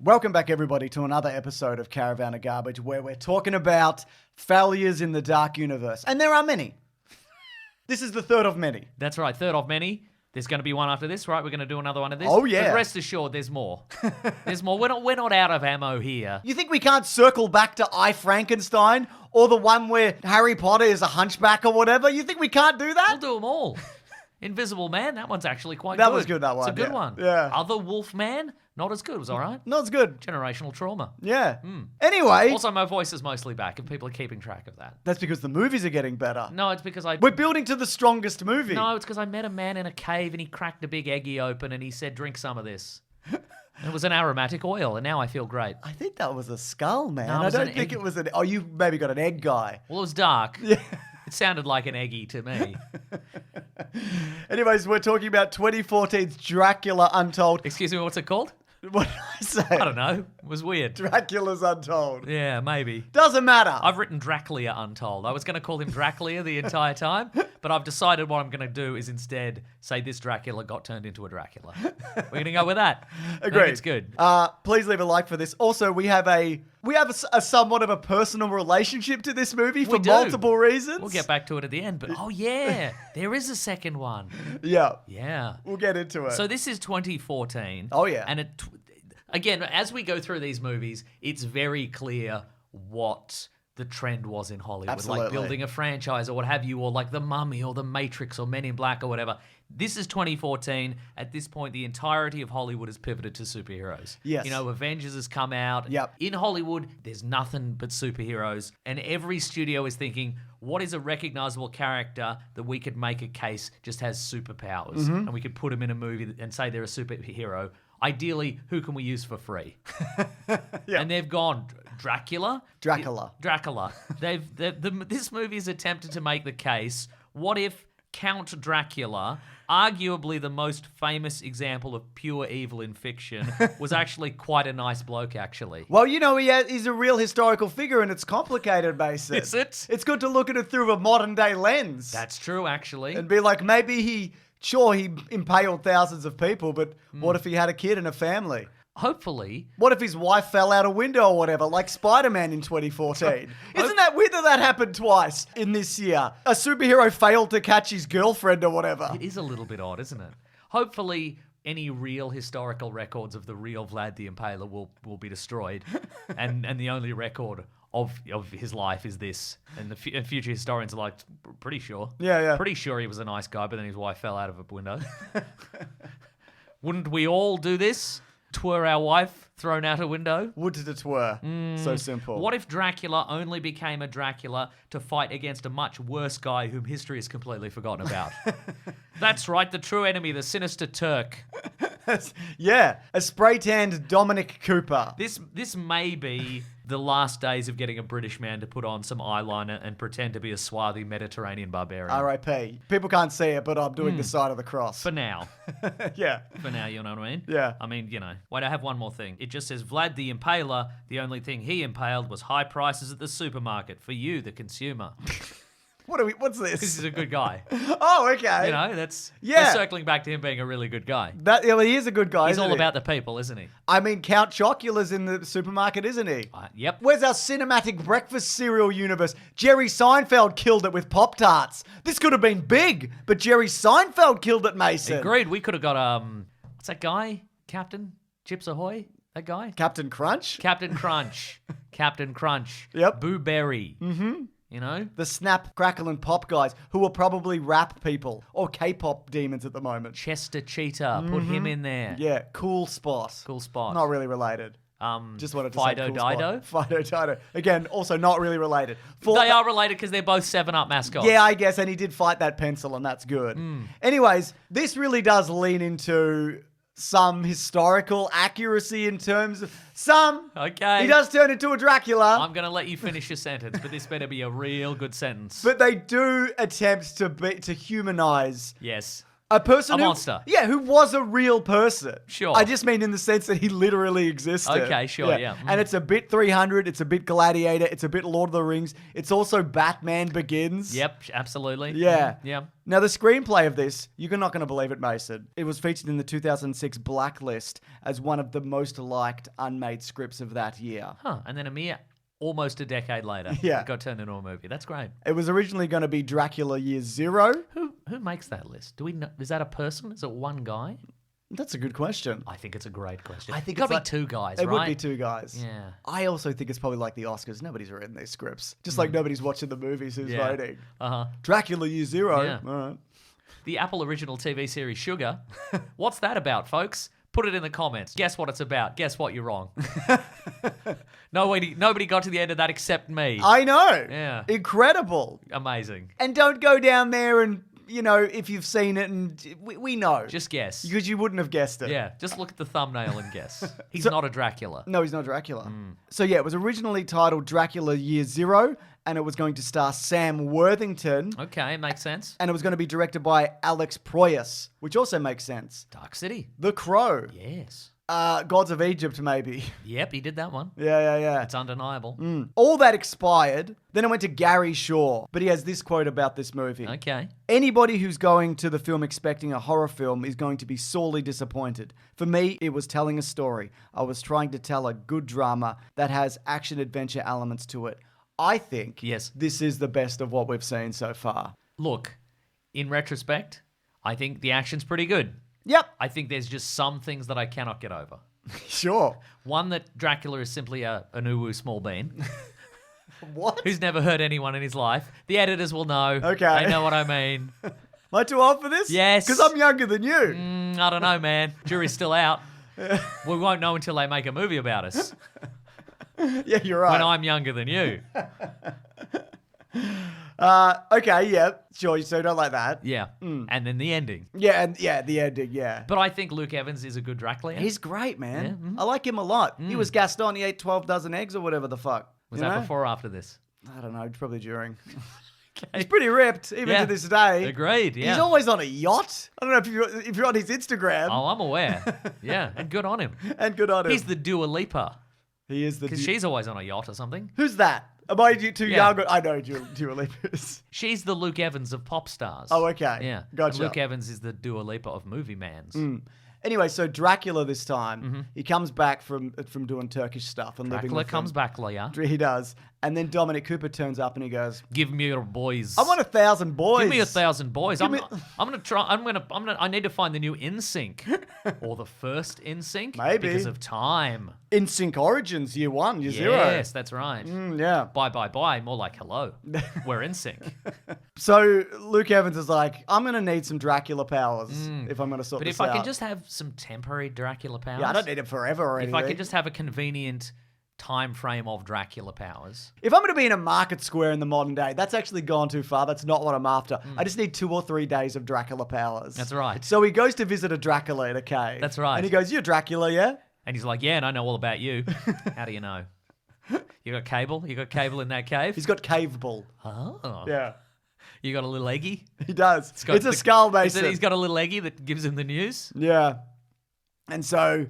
Welcome back, everybody, to another episode of Caravan of Garbage, where we're talking about failures in the dark universe. And there are many. This is the third of many. That's right, third of many. There's going to be one after this, right? We're going to do another one of this. Oh, yeah. But rest assured, there's more. There's more. We're not out of ammo here. You think we can't circle back to I, Frankenstein, or the one where Harry Potter is a hunchback or whatever? You think we can't do that? We'll do them all. Invisible Man, that one's actually quite good. That was good, that one. It's a good one. Yeah. Other Wolf Man, not as good. It was all right. Not as good. Generational trauma. Yeah. Anyway. Also, my voice is mostly back, and people are keeping track of that. That's because the movies are getting better. No, it's because We're building to the strongest movie. No, it's because I met a man in a cave, and he cracked a big eggy open, and he said, drink some of this. It was an aromatic oil, and now I feel great. I think that was a skull, man. No, I don't think it was an... Oh, you maybe got an egg guy. Well, it was dark. Yeah. It sounded like an eggy to me. Anyways, we're talking about 2014's Dracula Untold. Excuse me, what's it called? What did I say? I don't know. It was weird. Dracula's Untold. Yeah, maybe. Doesn't matter. I've written Dracula Untold. I was going to call him Dracula the entire time, but I've decided what I'm going to do is instead say this Dracula got turned into a Dracula. We're going to go with that. Agreed. It's good. Please leave a like for this. Also, we have a somewhat of a personal relationship to this movie for multiple reasons. We'll get back to it at the end, but oh yeah, there is a second one. Yeah. Yeah. We'll get into it. So this is 2014. Oh, yeah. And again, as we go through these movies, it's very clear what the trend was in Hollywood. Absolutely. Like building a franchise or what have you, or like The Mummy or The Matrix or Men in Black or whatever. This is 2014. At this point, the entirety of Hollywood has pivoted to superheroes. Yes. You know, Avengers has come out. Yep. In Hollywood, there's nothing but superheroes. And every studio is thinking, what is a recognizable character that we could make a case just has superpowers? And we could put them in a movie and say they're a superhero. Ideally, who can we use for free? Yeah. And they've gone Dracula. Dracula. This movie's attempted to make the case, what if Count Dracula, arguably the most famous example of pure evil in fiction, was actually quite a nice bloke, actually. Well, you know, he's a real historical figure, and it's complicated, Mason. Is it? It's good to look at it through a modern-day lens. That's true, actually. And be like, maybe he impaled thousands of people, but what if he had a kid and a family? Hopefully. What if his wife fell out a window or whatever, like Spider-Man in 2014? Isn't that weird that happened twice in this year? A superhero failed to catch his girlfriend or whatever. It is a little bit odd, isn't it? Hopefully, any real historical records of the real Vlad the Impaler will be destroyed, and the only record of his life is this. And the future historians are like, pretty sure. Yeah. Pretty sure he was a nice guy, but then his wife fell out of a window. Wouldn't we all do this? Twir our wife thrown out a window? Would to twir. So simple. What if Dracula only became a Dracula to fight against a much worse guy whom history has completely forgotten about? That's right, the true enemy, the sinister Turk. Yeah, a spray-tanned Dominic Cooper. This may be the last days of getting a British man to put on some eyeliner and pretend to be a swarthy Mediterranean barbarian. R.I.P. People can't see it, but I'm doing the sign of the cross. For now. Yeah. For now, you know what I mean? Yeah. I mean, you know. Wait, I have one more thing. It just says, Vlad the Impaler, the only thing he impaled was high prices at the supermarket. For you, the consumer. What's this? This is a good guy. Oh, okay. You know, that's... Yeah. We're circling back to him being a really good guy. He is a good guy, He's isn't all he? about the people, isn't he? I mean, Count Chocula's in the supermarket, isn't he? Yep. Where's our cinematic breakfast cereal universe? Jerry Seinfeld killed it with Pop-Tarts. This could have been big, but Jerry Seinfeld killed it, Mason. Agreed. We could have got, what's that guy? Captain? Chips Ahoy? That guy? Captain Crunch? Captain Crunch. Captain Crunch. Yep. Boo Berry. Mm-hmm. You know? The Snap, Crackle, and Pop guys, who are probably rap people or K-pop demons at the moment. Chester Cheetah. Put him in there. Yeah, cool spot. Cool spot. Not really related. Just wanted to Fido say cool Dido. spot. Fido Dido. Again, also not really related. They are related because they're both 7-Up mascots. Yeah, I guess, and he did fight that pencil, and that's good. Anyways, this really does lean into some historical accuracy in terms of some. Okay. He does turn into a Dracula. I'm going to let you finish your sentence, but this better be a real good sentence. But they do attempt to humanize yes. A person A who, monster. Yeah, who was a real person. Sure. I just mean in the sense that he literally existed. Okay, sure, yeah. And it's a bit 300, it's a bit Gladiator, it's a bit Lord of the Rings, it's also Batman Begins. Yep, absolutely. Yeah. Yeah. Now, the screenplay of this, you're not going to believe it, Mason. It was featured in the 2006 Blacklist as one of the most liked unmade scripts of that year. Huh. And then almost a decade later, Yeah. it got turned into a movie. That's great. It was originally going to be Dracula Year Zero. Who makes that list? Do we know? Is that a person? Is it one guy? That's a good question. I think it's a great question. I think it's gotta it's be two guys, It right? would be two guys. Yeah. I also think it's probably like the Oscars. Nobody's written these scripts. Just like nobody's watching the movies who's Yeah. voting. Uh-huh. Dracula Year Zero. Yeah. All right. The Apple original TV series Sugar. What's that about, folks? Put it in the comments. Guess what it's about. Guess what? You're wrong. Nobody got to the end of that except me. I know. Yeah. Incredible. Amazing. And don't go down there and, if you've seen it, and we know. Just guess. Because you wouldn't have guessed it. Yeah, just look at the thumbnail and guess. He's not a Dracula. No, he's not Dracula. So yeah, it was originally titled Dracula Year Zero, and it was going to star Sam Worthington, Okay, makes sense. and it was going to be directed by Alex Proyas, which also makes sense. Dark City. The Crow. Yes. Gods of Egypt, maybe. Yep, he did that one. Yeah. It's undeniable. All that expired. Then it went to Gary Shaw, but he has this quote about this movie. Okay. Anybody who's going to the film expecting a horror film is going to be sorely disappointed. For me, it was telling a story. I was trying to tell a good drama that has action-adventure elements to it. I think Yes. this is the best of what we've seen so far. Look, in retrospect, I think the action's pretty good. Yep. I think there's just some things that I cannot get over. Sure. One, that Dracula is simply an uwu small bean What? who's never hurt anyone in his life. The editors will know. Okay. They know what I mean. Am I too old for this? Yes. Because I'm younger than you. I don't know, man. Jury's still out. We won't know until they make a movie about us. Yeah, you're right. When I'm younger than you. Okay, yeah. Sure, so you don't like that. Yeah. And then the ending. Yeah, and the ending, yeah. But I think Luke Evans is a good Dracula. He's great, man. Yeah, mm-hmm. I like him a lot. He was Gaston. He ate 12 dozen eggs or whatever the fuck. Was You that know? before or after this? I don't know. Probably during. Okay. He's pretty ripped, even Yeah. to this day. Agreed, yeah. He's always on a yacht. I don't know if you're on his Instagram. Oh, I'm aware. Yeah, and good on him. And good on him. He's the Dua Lipa. He is the. Because she's always on a yacht or something. Who's that? Am I too Yeah. young? I know Dua Lipa is. She's the Luke Evans of pop stars. Oh, okay. Yeah. Gotcha. And Luke Evans is the Dua Lipa of movie mans. Anyway, so Dracula this time, he comes back from doing Turkish stuff and living Dracula with comes back, Leia. He does. And then Dominic Cooper turns up and he goes, Give me your boys. I want 1,000 boys. Give me 1,000 boys. Give me- I need to find the new InSync. Or the first InSync. Maybe. Because of time. InSync Origins, year 1, year 0. Yes, that's right. Yeah. Bye. More like hello. We're in sync. So Luke Evans is like, I'm going to need some Dracula powers if I'm going to sort But this if I out. can just have some temporary Dracula powers. Yeah, I don't need it forever or If anything. I can just have a convenient time frame of Dracula powers. If I'm going to be in a market square in the modern day, that's actually gone too far. That's not what I'm after. I just need 2 or 3 days of Dracula powers. That's right. So he goes to visit a Dracula in a cave. That's right. And he goes, you're Dracula, yeah? And he's like, yeah, and I know all about you. How do you know? You got cable? You got cable in that cave? He's got cave bull. Oh. Yeah. You got a little eggy? He does. It's, got a skull, He Mason. said he's got a little eggy that gives him the news. Yeah. And so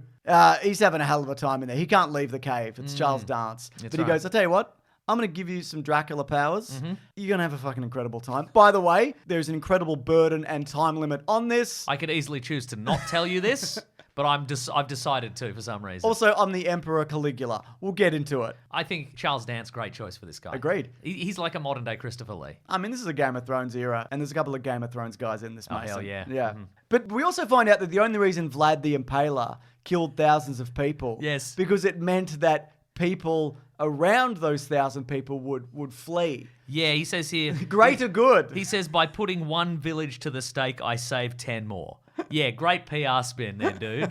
he's having a hell of a time in there. He can't leave the cave. It's Charles Dance. But he right. goes, I'll tell you what, I'm going to give you some Dracula powers. You're going to have a fucking incredible time. By the way, there's an incredible burden and time limit on this. I could easily choose to not tell you this, but I've decided to for some reason. Also, I'm the Emperor Caligula. We'll get into it. I think Charles Dance, great choice for this guy. Agreed. He's like a modern day Christopher Lee. I mean, this is a Game of Thrones era, and there's a couple of Game of Thrones guys in this, Oh, Mason. hell yeah. Yeah. But we also find out that the only reason Vlad the Impaler killed thousands of people Yes. because it meant that people around those 1,000 people would flee. Yeah, he says here. Greater good. He says, by putting one village to the stake, I saved 10 more. Yeah, great PR spin there, dude.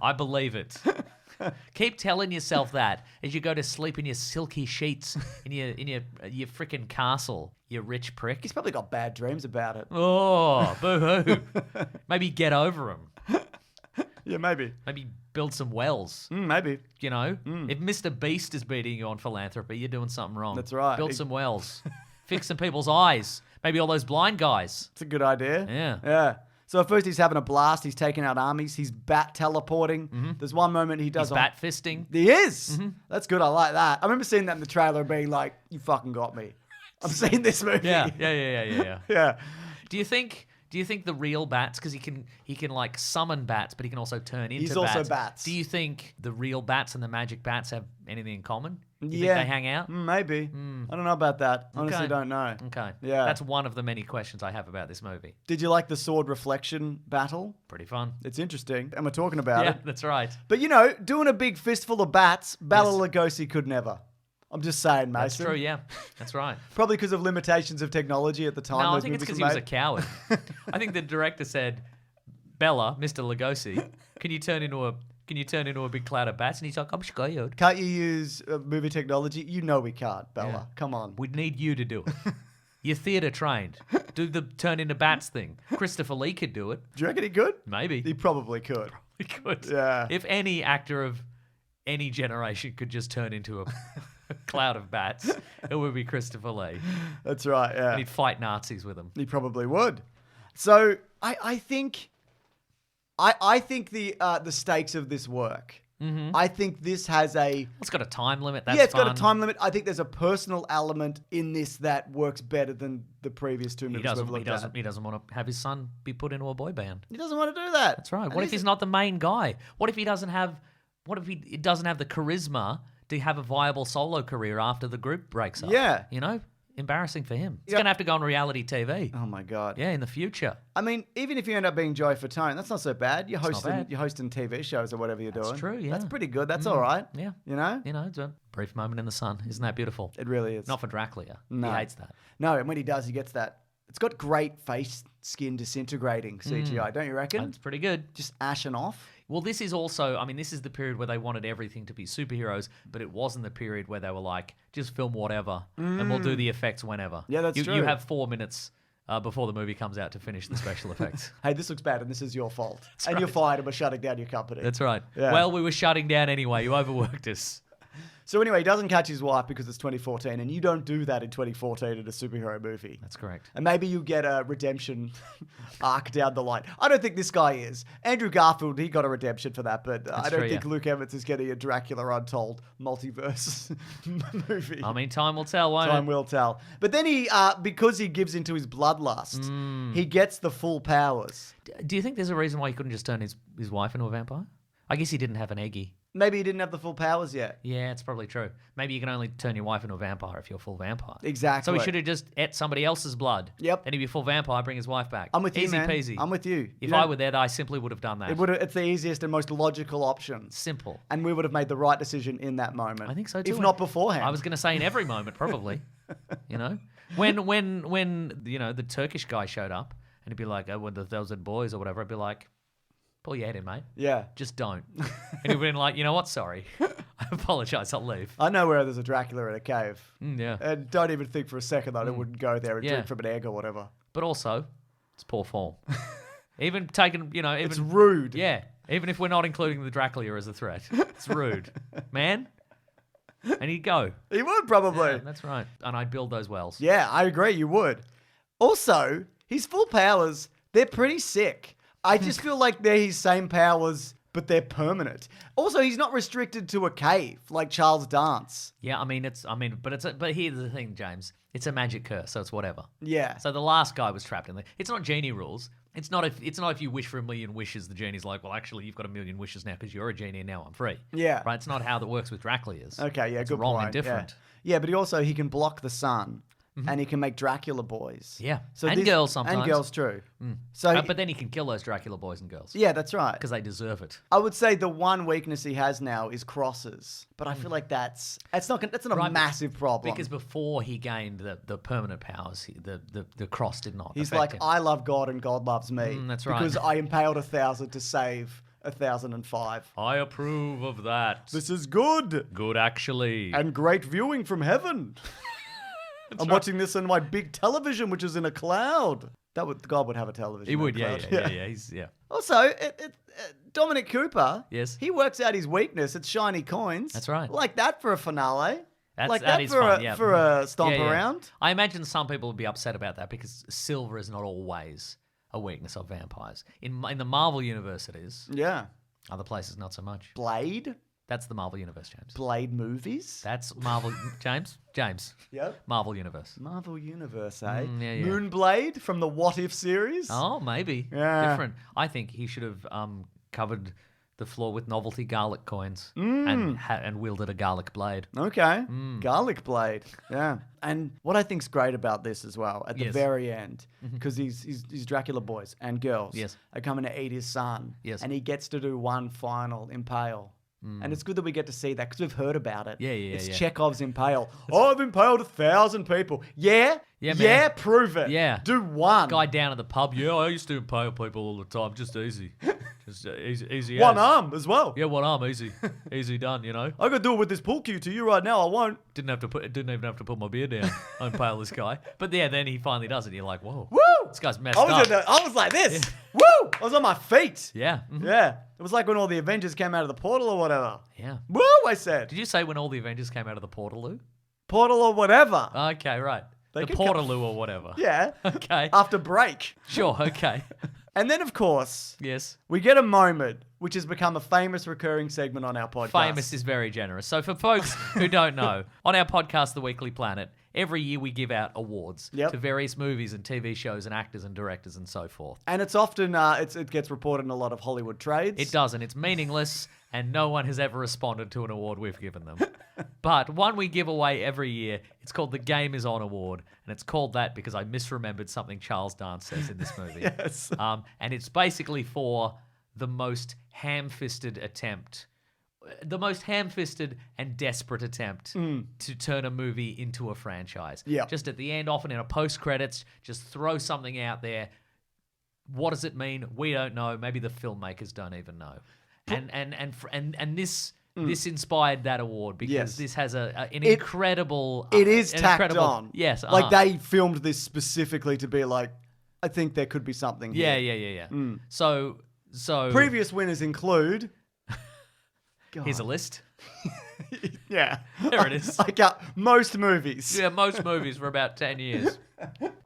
I believe it. Keep telling yourself that as you go to sleep in your silky sheets in your freaking castle, you rich prick. He's probably got bad dreams about it. Oh, boo-hoo. Maybe get over him. Yeah, maybe. Maybe build some wells. Maybe. You know, if Mr. Beast is beating you on philanthropy, you're doing something wrong. That's right. Build some wells. Fix some people's eyes. Maybe all those blind guys. It's a good idea. Yeah. Yeah. So at first he's having a blast. He's taking out armies. He's bat teleporting. There's one moment he does He's bat fisting. He is. That's good. I like that. I remember seeing that in the trailer and being like, "You fucking got me." I'm seeing this movie. Yeah. Yeah. Do you think the real bats, because he can like summon bats, but he can also turn into He's bats. also bats. Do you think the real bats and the magic bats have anything in common? Do you Yeah. think they hang out? Maybe. I don't know about that. Honestly, Okay. don't know. Okay. Yeah. That's one of the many questions I have about this movie. Did you like the sword reflection battle? Pretty fun. It's interesting, and we're talking about Yeah, it. that's right. But you know, doing a big fistful of bats, Bela Lugosi could never. I'm just saying, Mason. That's true, yeah. That's right. Probably because of limitations of technology at the time. No, I those think it's movies because were he was a made. coward. I think the director said, Bella, Mr. Lugosi, can you turn into a big cloud of bats? And he's like, I'm scared. Can't you use movie technology? You know we can't, Bella. Yeah. Come on. We'd need you to do it. You're theatre trained. Do the turn into bats thing. Christopher Lee could do it. Do you reckon he could? Maybe. He probably could. He could. Yeah. If any actor of any generation could just turn into a cloud of bats, it would be Christopher Lee. That's right, yeah. And he'd fight Nazis with them. He probably would. So I think the stakes of this work. I think this has a It's got a time limit. That's it's fun. got a time limit. I think there's a personal element in this that works better than the previous two He movies we've looked at. he doesn't want to have his son be put into a boy band. He doesn't want to do that. That's right. And What if he's not the main guy? What if he doesn't have the charisma to have a viable solo career after the group breaks up? Yeah. You know? Embarrassing for him. He's Yeah. going to have to go on reality TV. Oh my god. Yeah, in the future. I mean, even if you end up being Joey Fatone, that's not so bad. You're not hosting bad. you're hosting TV shows or whatever you're doing. true, yeah. That's pretty good. That's all right. Yeah. You know? You know, it's a brief moment in the sun. Isn't that beautiful? It really is. Not for Dracula. No. He hates that. No, and when he does, he gets that. It's got great face skin disintegrating CGI, don't you reckon? It's pretty good. Just ashen off. Well, this is also, I mean, this is the period where they wanted everything to be superheroes, but it wasn't the period where they were like, just film whatever, and we'll do the effects whenever. Yeah, that's You true. have 4 minutes before the movie comes out to finish the special effects. Hey, this looks bad and this is your fault. And you're fired and we're shutting down your company. That's right. Yeah. Well, we were shutting down anyway. You overworked us. So anyway, he doesn't catch his wife because it's 2014, and you don't do that in 2014 in a superhero movie. That's correct. And maybe you get a redemption arc down the line. I don't think this guy is. Andrew Garfield, he got a redemption for that, but I don't true, think yeah. Luke Evans is getting a Dracula Untold multiverse movie. I mean, time will tell, won't Time it? will tell. But then he, because he gives into his bloodlust, he gets the full powers. Do you think there's a reason why he couldn't just turn his wife into a vampire? I guess he didn't have an eggie. Maybe he didn't have the full powers yet. Yeah, it's probably true. Maybe you can only turn your wife into a vampire if you're a full vampire. Exactly. So he should have just ate somebody else's blood. Yep. And he'd be a full vampire, bring his wife back. I'm with you, Easy man. peasy. I'm with you. If You I know, were there, I simply would have done that. it's the easiest and most logical option. Simple. And we would have made the right decision in that moment. I think so too. If not beforehand. I was going to say in every moment, probably. You know, when you know the Turkish guy showed up and he'd be like, "Oh, when those are boys or whatever," I'd be like, "Pull your head in, mate. Yeah. Just don't." And he'd been like, "You know what? Sorry, I apologize. I'll leave." I know where there's a Dracula in a cave. Yeah. And don't even think for a second that I wouldn't go there and Yeah. drink from an egg or whatever. But also, it's poor form. Even taking, you know, even It's rude. yeah, even if we're not including the Dracula as a threat, it's rude, man. And he'd go. He would probably. Yeah, that's right. And I'd build those wells. Yeah, I agree. You would. Also, his full powers, they're pretty sick. I just feel like they're his same powers, but they're permanent. Also, he's not restricted to a cave like Charles Dance. Yeah, but here's the thing, James. It's a magic curse, so it's whatever. Yeah. So the last guy was trapped in there. It's not genie rules. It's not if you wish for a million wishes, the genie's like, well, actually, you've got a million wishes now because you're a genie and now I'm free. Yeah. Right? It's not how that works with Dracula's. Okay, yeah, it's good wrong point. and different. Yeah, but he can block the sun and he can make Dracula boys. Yeah. And girls sometimes. And girls, true. So, But then he can kill those Dracula boys and girls. yeah, that's right. Because they deserve it. I would say the one weakness he has now is crosses, but I feel like that's not a Right, massive problem. Because before he gained the permanent powers, the cross did not He's affect like, him. I love God and God loves me. that's right. Because I impaled 1,000 to save 1,005. I approve of that. This is good Good, actually. and great viewing from heaven. I'm watching this on my big television, which is in a cloud. God would have a television. He in a would, cloud. yeah. Also, Dominic Cooper. Yes. He works out his weakness. It's shiny coins. That's right. Like that for a finale. Like That that is for fun, a yeah. for a stomp Yeah, yeah. around. I imagine some people would be upset about that because silver is not always a weakness of vampires. In the Marvel universe, it is. Yeah. Other places, not so much. Blade? That's the Marvel universe, James. Blade movies? That's Marvel. James? Yep. Marvel universe. Marvel Universe, eh? Yeah. Moonblade from the What If series? Oh, maybe. Yeah. Different. I think he should have covered the floor with novelty garlic coins and wielded a garlic blade. Okay. Garlic blade. Yeah. And what I think's great about this as well, at the Yes. very end, because these Dracula boys and girls Yes. are coming to eat his son. Yes. And he gets to do one final impale. And it's good that we get to see that because we've heard about it. Yeah. It's Chekhov's impale. I've impaled 1,000 people. Yeah? Yeah, man. Yeah, prove it. Yeah. Do one. Guy down at the pub. Yeah, I used to impale people all the time. Just easy. Just easy. One as. arm as well. Yeah, one arm. Easy. Easy done, you know. I could do it with this pool cue to you right now. I won't. Didn't even have to put my beer down. I impale this guy. But yeah, then he finally does it. You're like, whoa. Woo! This guy's messed I up. was like this. Woo! I was on my feet. Yeah. Yeah. It was like when all the Avengers came out of the portal or whatever. Yeah. Woo! I said. Did you say when all the Avengers came out of the Portaloo? Portal or whatever. Okay, right. They The could Portaloo or whatever. Yeah. Okay. After break. Sure, okay. And then, of course, Yes. we get a moment which has become a famous recurring segment on our podcast. Famous is very generous. So for folks who don't know, on our podcast, The Weekly Planet, every year we give out awards Yep. to various movies and TV shows and actors and directors and so forth. And it's often, it gets reported in a lot of Hollywood trades. It does, and it's meaningless, and no one has ever responded to an award we've given them. But one we give away every year, it's called the Game Is On Award, and it's called that because I misremembered something Charles Dance says in this movie. Yes. And it's basically for the most ham-fisted and desperate attempt to turn a movie into a franchise. Yeah. Just at the end, often in a post-credits, just throw something out there. What does it mean? We don't know. Maybe the filmmakers don't even know. And this inspired that award because Yes. this has an incredible. It is an tacked incredible, on. Yes, Like they filmed this specifically to be like, I think there could be something here. Yeah. So Previous winners include... here's a list. Yeah. There it is. I got most movies. Yeah, most movies for about 10 years.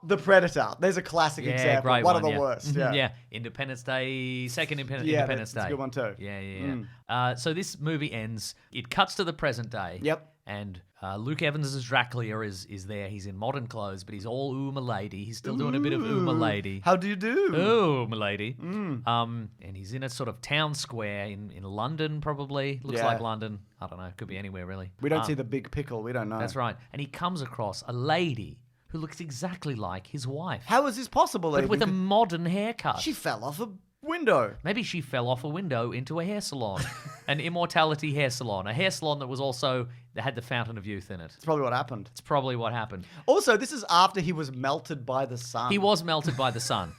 The Predator. There's a classic example. Great one one, of the yeah. worst. Yeah. Yeah, Independence Day, second Yeah, Independence that's Day. a good one too. Yeah. So this movie ends. It cuts to the present day. Yep. And Luke Evans as Dracula is there. He's in modern clothes, but he's all ooh, my lady. He's still doing a bit of ooh, my lady. How do you do? Ooh, my lady. And he's in a sort of town square in London, probably. Looks Yeah. like London. I don't know. Could be anywhere, really. We don't see the big pickle. We don't know. That's right. And he comes across a lady who looks exactly like his wife, How is this possible? but even? with a modern haircut. She fell off a window. Maybe she fell off a window into a hair salon, an immortality hair salon, a hair salon that was also that had the Fountain of Youth in it. That's probably what happened. It's probably what happened. Also, this is after he was melted by the sun. He was melted by the sun.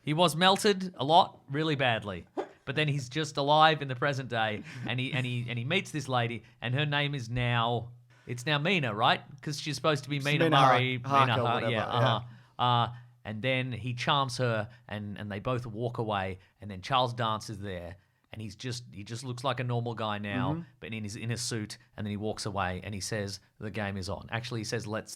He was melted a lot, really badly. But then he's just alive in the present day, and he meets this lady, and her name is now Mina, right? Because she's supposed to be Mina Murray. Harker, whatever, And then he charms her, and they both walk away, and then Charles Dance is there, and he just looks like a normal guy now, Mm-hmm. but in a suit, and then he walks away, and he says the game is on. Actually, he says let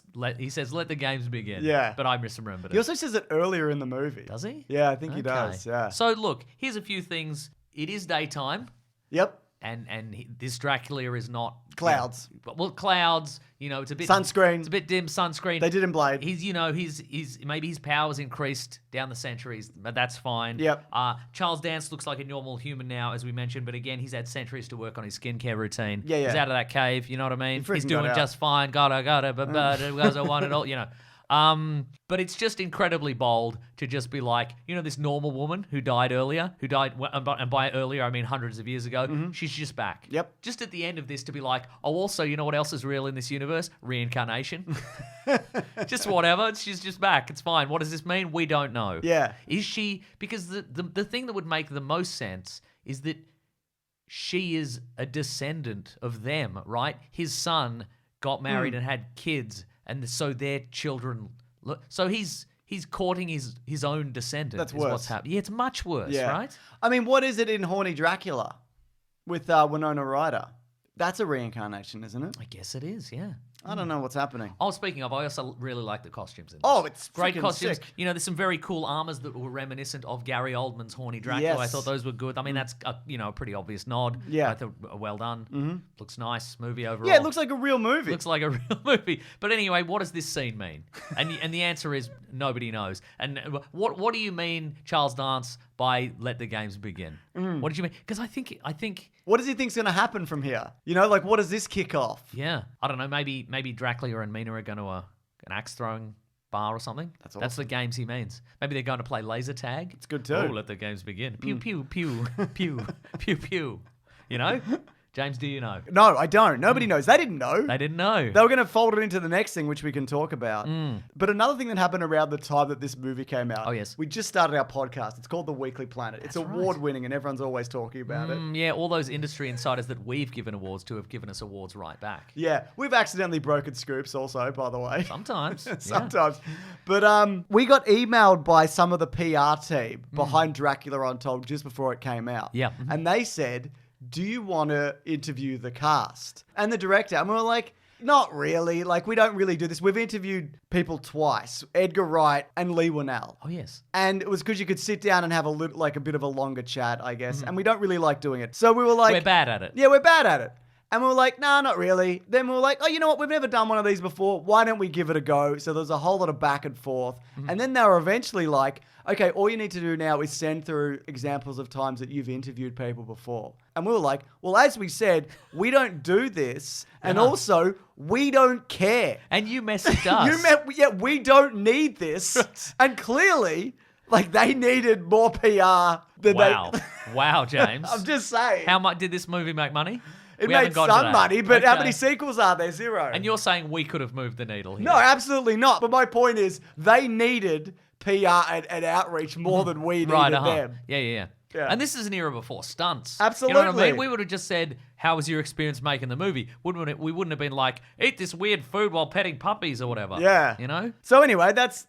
the games begin. Yeah. But I misremembered He it. also says it earlier in the movie. Does he? Yeah, I think he Okay. does. Yeah. So look, here's a few things. It is daytime. Yep. And this Dracula is not Clouds. Well, clouds. It's a bit Sunscreen. It's a bit dim. Sunscreen. They did in Blade. He's maybe his powers increased down the centuries, but that's fine. Yep. Charles Dance looks like a normal human now, as we mentioned, but again, he's had centuries to work on his skincare routine. Yeah. He's out of that cave. You know what I mean? He freaking He's got doing out. just fine. Got it. Because I want it all. But it's just incredibly bold to just be like, this normal woman who died earlier, and by earlier I mean hundreds of years ago, she's just back. Yep. Just at the end of this to be like, oh, also, you know what else is real in this universe? Reincarnation. Just whatever. She's just back. It's fine. What does this mean? We don't know. Yeah. Is she, because the thing that would make the most sense is that she is a descendant of them, right? His son got married and had kids, and so their children. So he's courting his own descendant. That's is what's worse. happening. Yeah, it's much worse, Yeah. right? I mean, what is it in Horny Dracula with Winona Ryder? That's a reincarnation, isn't it? I guess it is, yeah. I don't know what's happening. Oh, speaking of, I also really like the costumes in this. Oh, it's great freaking costumes. sick. You know, there's some very cool armors that were reminiscent of Gary Oldman's horny Dracula. I Yes. thought those were good. I mean, that's a pretty obvious nod. Yeah. I thought well done. Looks nice. Movie overall. Yeah, it looks like a real movie. Looks like a real movie. But anyway, what does this scene mean? And the answer is nobody knows. And what do you mean, Charles Dance, by let the games begin? What did you mean? Because I think What does he think's going to happen from here? You know, like, what does this kick off? yeah, I don't know. Maybe Dracula and Mina are going to an axe throwing bar or something. That's the games he means. Maybe they're going to play laser tag. It's good too. Oh, let the games begin. Pew pew pew pew pew pew. You know, James, do you know? No, I don't. Nobody knows. They didn't know. They didn't know. They were going to fold it into the next thing, which we can talk about. But another thing that happened around the time that this movie came out. Oh, yes. We just started our podcast. It's called The Weekly Planet. It's That's right. award-winning, and everyone's always talking about it. Yeah, all those industry insiders that we've given awards to have given us awards right back. Yeah, we've accidentally broken scoops also, by the way. Sometimes. Sometimes. But we got emailed by some of the PR team behind Dracula Untold just before it came out. Yeah. And they said, do you want to interview the cast and the director? And we were like, not really. Like, we don't really do this. We've interviewed people twice, Edgar Wright and Lee Winnell. Oh, yes. And it was because you could sit down and have a bit of a longer chat, I guess. And we don't really like doing it. So we were like... We're bad at it. Yeah, we're bad at it. And we were like, nah, not really. Then we were like, oh, you know what? We've never done one of these before. Why don't we give it a go? So there's a whole lot of back and forth. And then they were eventually like, okay, all you need to do now is send through examples of times that you've interviewed people before. And we were like, well, as we said, we don't do this. And also, we don't care. And you messaged us. We don't need this. And clearly, like, they needed more PR than Wow. Wow, James. I'm just saying. How much did this movie make money? It We haven't made got to some that. money, but how Okay. many sequels are there? Zero. And you're saying we could have moved the needle here. No, absolutely not. But my point is, they needed PR and outreach more than we needed them. Yeah. Yeah. And this is an era before stunts. Absolutely. You know what I mean? We would have just said, how was your experience making the movie? We wouldn't have been like, eat this weird food while petting puppies or whatever. Yeah. You know? So anyway, that's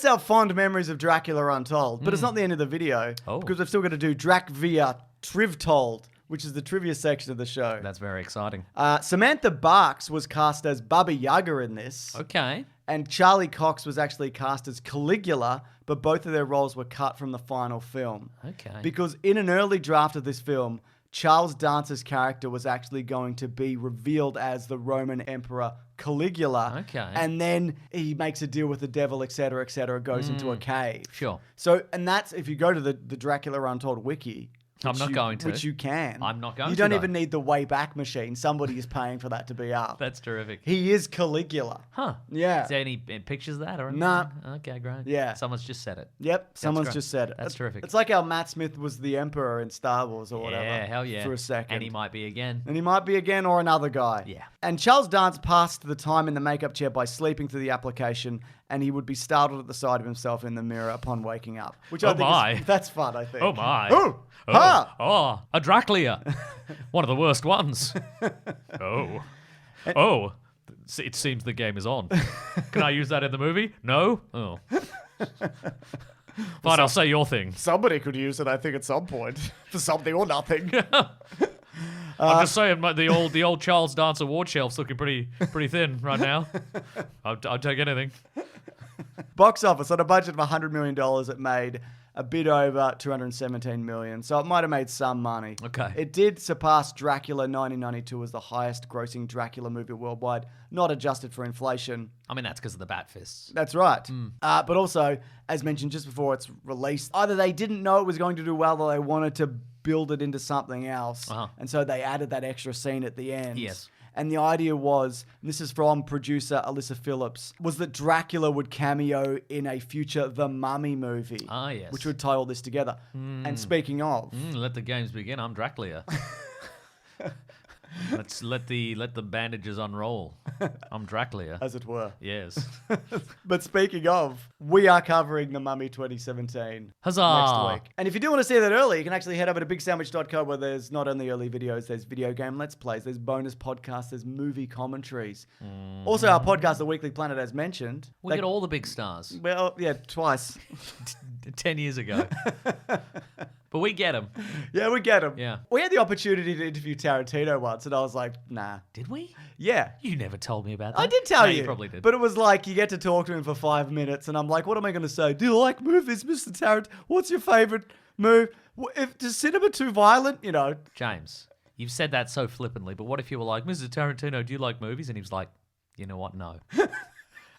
our fond memories of Dracula Untold. But it's not the end of the video. Oh. Because we've still got to do Dracvia Trivtold, which is the trivia section of the show. That's very exciting. Samantha Barks was cast as Baba Yaga in this. Okay. And Charlie Cox was actually cast as Caligula, but both of their roles were cut from the final film. Okay. Because in an early draft of this film, Charles Dance's character was actually going to be revealed as the Roman Emperor Caligula. Okay. And then he makes a deal with the devil, etc., goes into a cave. Sure. So, and that's, if you go to the Dracula Untold wiki... I'm not going to. Which you can. I'm not going You to, don't though. even need the Wayback Machine. Somebody is paying for that to be up. That's terrific. He is Caligula. Huh. Yeah. Is there any pictures of that or anything? Nah. Okay, great. Yeah. Someone's just said it. Yep, someone's great. just said it. That's terrific. It's like how Matt Smith was the Emperor in Star Wars or whatever. Yeah, hell yeah. For a second. And he might be again. And he might be again or another guy. Yeah. And Charles Dance passed the time in the makeup chair by sleeping through the application, and he would be startled at the sight of himself in the mirror upon waking up. Which I Oh think my. that's fun, I think. Oh my. Oh! Ha! Oh, a Dracula. One of the worst ones. Oh. Oh. It seems the game is on. Can I use that in the movie? No? Oh. Fine, I'll say your thing. Somebody could use it, I think, at some point. For something or nothing. I'm just saying, the old Charles Dance award shelf's looking pretty thin right now. I'd take anything. Box office, on a budget of $100 million, it made a bit over $217 million. So it might have made some money. Okay. It did surpass Dracula 1992 as the highest grossing Dracula movie worldwide, not adjusted for inflation. I mean, that's because of the bat fists. That's right. But also, as mentioned just before it's released, either they didn't know it was going to do well or they wanted to build it into something else. And so they added that extra scene at the end. Yes. And the idea was, and this is from producer Alyssa Phillips, was that Dracula would cameo in a future The Mummy movie. Ah, yes. Which would tie all this together. And speaking of... Let the games begin. I'm Dracula. Let's let the bandages unroll. I'm Dracula. As it were. Yes. But speaking of, we are covering The Mummy 2017 Huzzah. next week. And if you do want to see that early, you can actually head over to bigsandwich.co where there's not only early videos, there's video game let's plays, there's bonus podcasts, there's movie commentaries. Also, our podcast, The Weekly Planet, as mentioned. We get all the big stars. Well, yeah, twice. 10 years ago. But we get him. Yeah, we get him. Yeah. We had the opportunity to interview Tarantino once, and I was like, nah. Did we? Yeah. You never told me about that. I did tell No, you. You probably did. But it was like, you get to talk to him for 5 minutes, and I'm like, what am I going to say? Do you like movies, Mr. Tarrant? What's your favorite movie? Is cinema too violent? You know. James, you've said that so flippantly, but what if you were like, Mr. Tarantino, do you like movies? And he was like, you know what? No.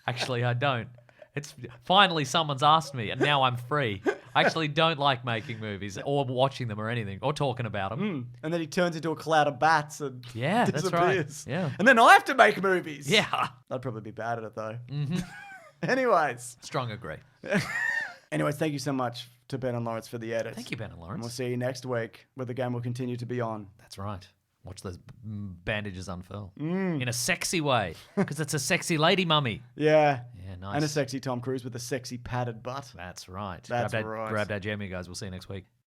Actually, I don't. It's finally someone's asked me, and now I'm free. I actually don't like making movies or watching them or anything or talking about them. And then he turns into a cloud of bats and Yeah, that's right. disappears. Yeah. And then I have to make movies. Yeah. I'd probably be bad at it, though. Anyways. Strong agree. Anyways, thank you so much to Ben and Lawrence for the edit. Thank you, Ben and And Lawrence. we'll see you next week, where the game will continue to be on. That's right. Watch those bandages unfurl in a sexy way because it's a sexy lady mummy. Yeah. Yeah, nice. And a sexy Tom Cruise with a sexy padded butt. That's right. That's grab right. Grab that jammy, guys. We'll see you next week.